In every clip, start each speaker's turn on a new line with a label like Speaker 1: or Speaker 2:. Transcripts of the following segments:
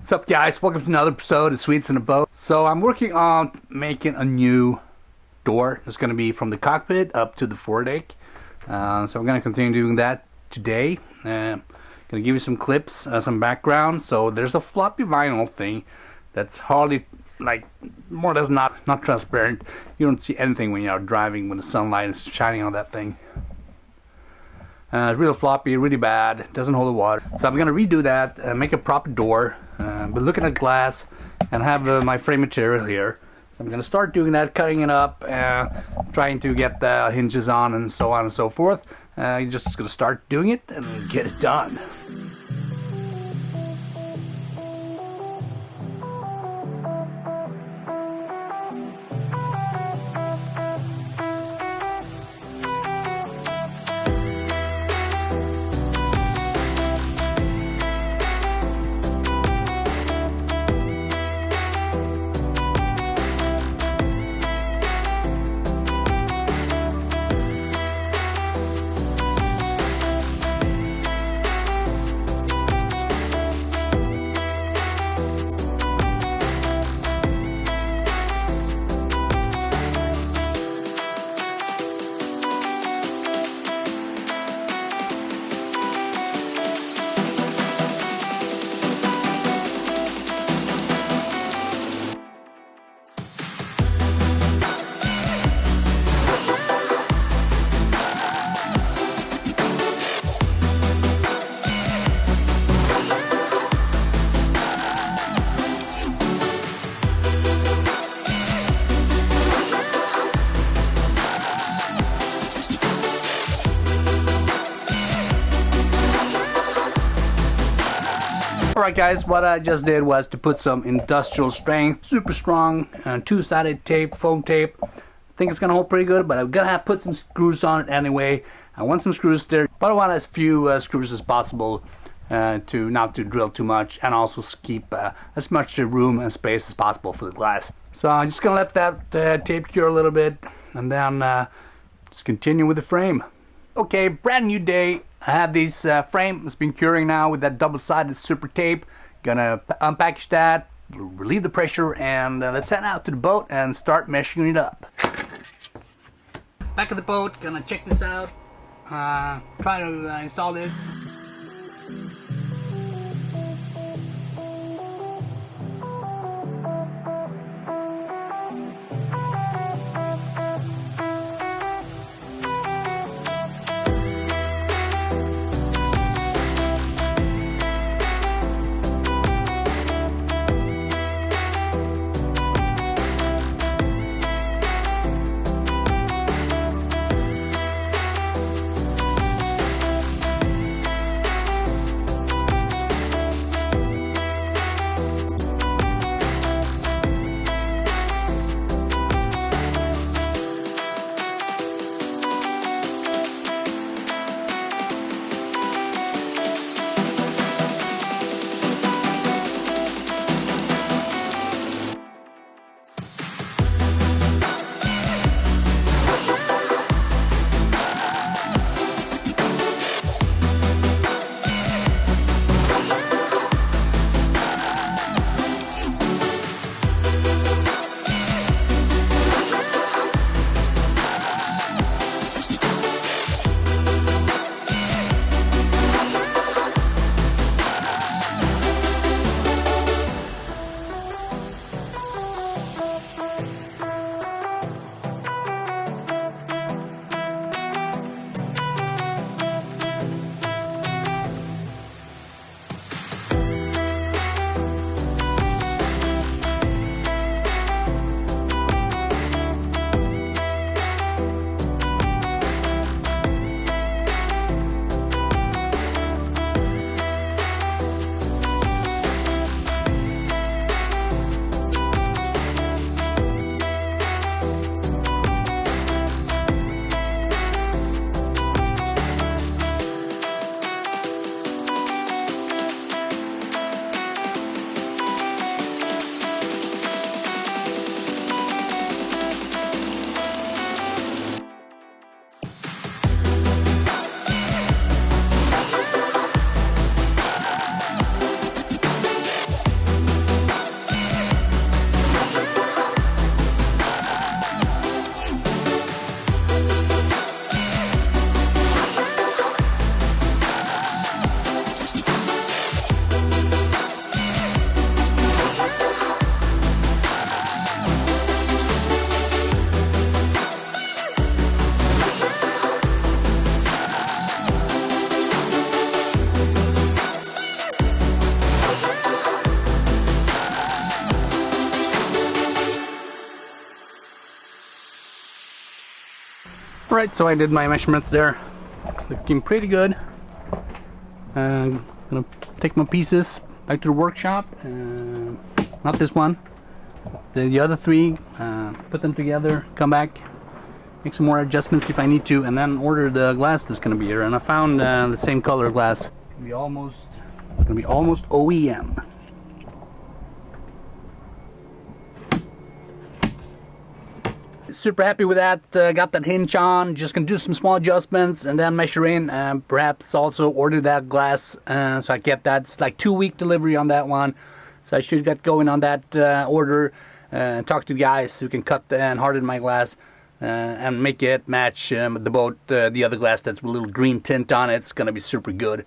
Speaker 1: What's up, guys? Welcome to another episode of Sweets in a Boat. So I'm working on making a new door. It's going to be from the cockpit up to the foredeck. So I'm going to continue doing that today. Going to give you some clips, some background. So there's a floppy vinyl thing that's hardly, like, more or less not transparent. You don't see anything when you're driving when the sunlight is shining on that thing. It's real floppy, really bad, doesn't hold the water. So I'm gonna redo that, make a proper door, but looking at glass and have my frame material here. So I'm gonna start doing that, cutting it up, trying to get the hinges on and so on and so forth. You're just gonna start doing it and get it done. Alright guys, what I just did was to put some industrial strength, super strong, two-sided tape, foam tape. I think it's gonna hold pretty good, but I'm gonna have to put some screws on it anyway. I want some screws there, but I want as few screws as possible to not to drill too much, and also keep as much room and space as possible for the glass. So I'm just gonna let that tape cure a little bit, and then just continue with the frame. Okay, brand new day. I have this frame that's been curing now with that double-sided super tape. Gonna unpackage that, relieve the pressure, and let's head out to the boat and start measuring it up. Back at the boat, gonna check this out. Try to install this. Right, so I did my measurements there. Looking pretty good. I'm gonna take my pieces back to the workshop. Not this one, the other three. Put them together, come back, make some more adjustments if I need to, and then order the glass that's gonna be here. And I found the same color glass. It's gonna be almost OEM. Super happy with that. Got that hinge on. Just gonna do some small adjustments and then measure in. Perhaps also order that glass. So I get that. It's like 2-week delivery on that one. So I should get going on that order. Talk to the guys who can cut and harden my glass and make it match the other glass that's with a little green tint on it. It's gonna be super good.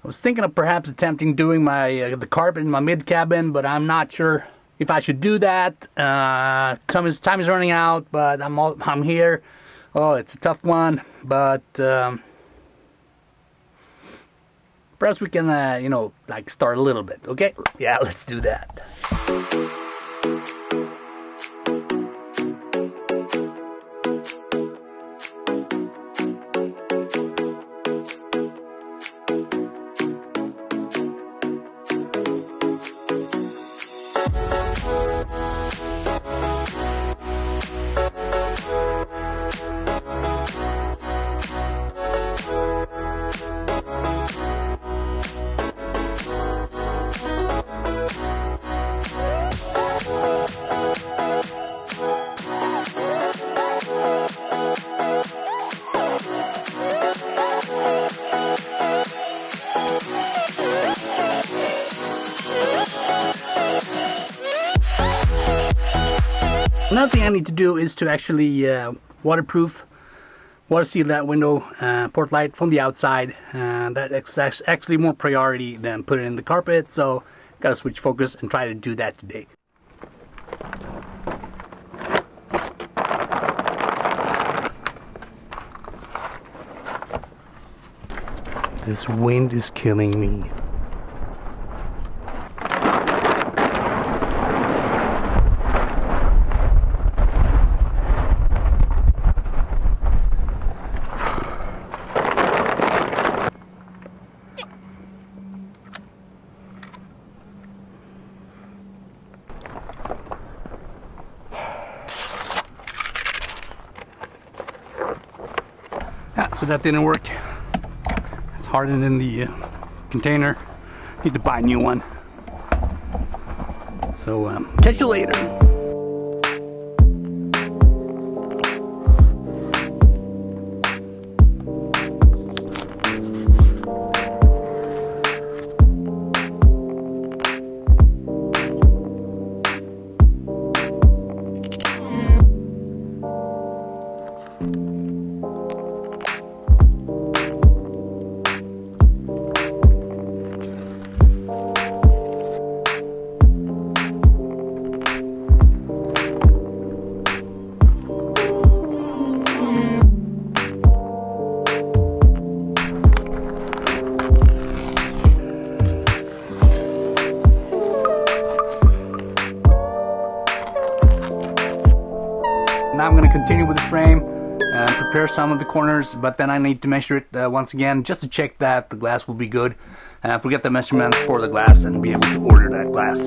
Speaker 1: I was thinking of perhaps attempting doing my the carpet in my mid cabin, but I'm not sure if I should do that. Time is running out, but I'm here. Oh, it's a tough one, but perhaps we can you know, like start a little bit. Okay, yeah, let's do that. Another thing I need to do is to actually water seal that window port light from the outside. That's actually more priority than put it in the carpet, so gotta switch focus and try to do that today. This wind is killing me. So that didn't work. It's hardened in the container. Need to buy a new one. So catch you later. Now I'm going to continue with the frame and prepare some of the corners, but then I need to measure it once again just to check that the glass will be good. Forget the measurements for the glass and be able to order that glass.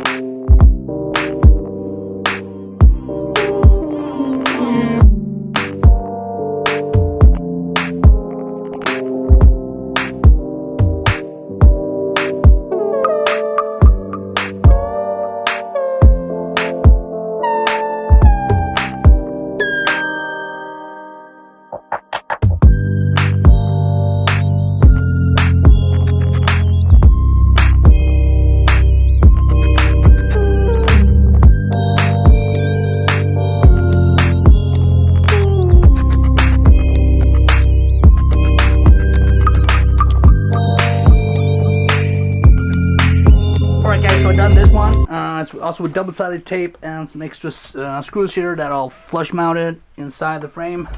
Speaker 1: It's also with double-sided tape and some extra screws here that I'll flush mounted inside the frame.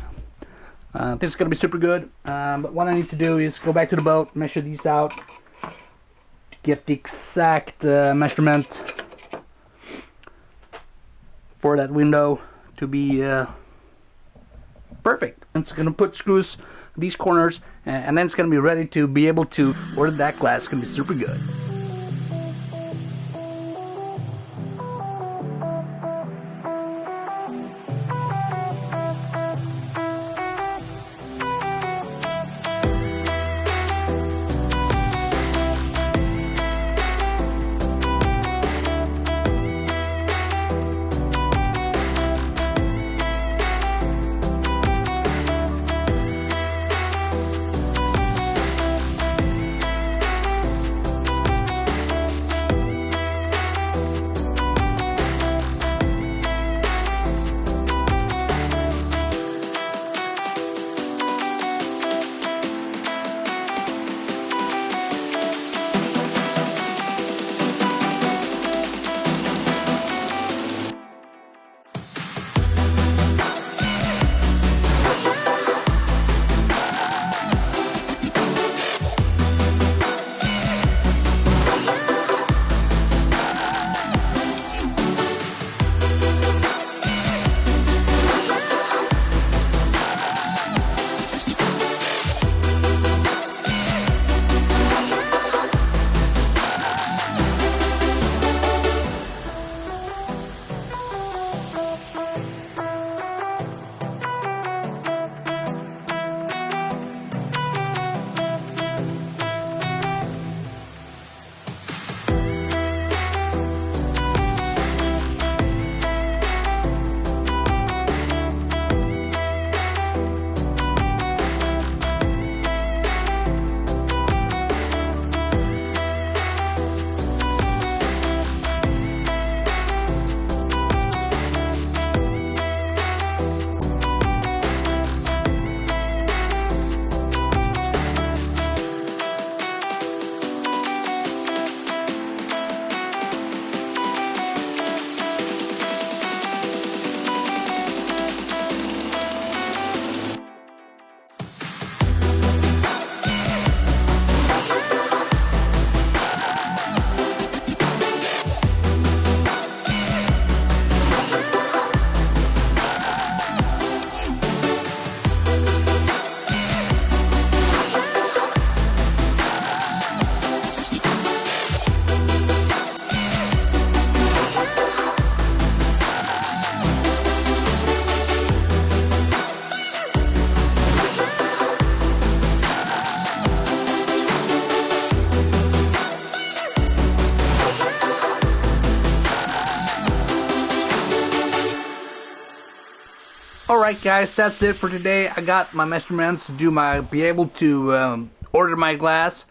Speaker 1: I think it's going to be super good, but what I need to do is go back to the boat, measure these out, to get the exact measurement for that window to be perfect. It's gonna put screws these corners, and then it's gonna be ready to be able to order that glass. It's gonna be super good. Alright guys, that's it for today. I got my measurements to be able to order my glass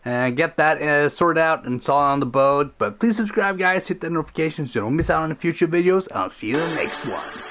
Speaker 1: and get that sorted out and installed on the boat. But please subscribe guys, hit the notifications so you don't miss out on the future videos. I'll see you in the next one.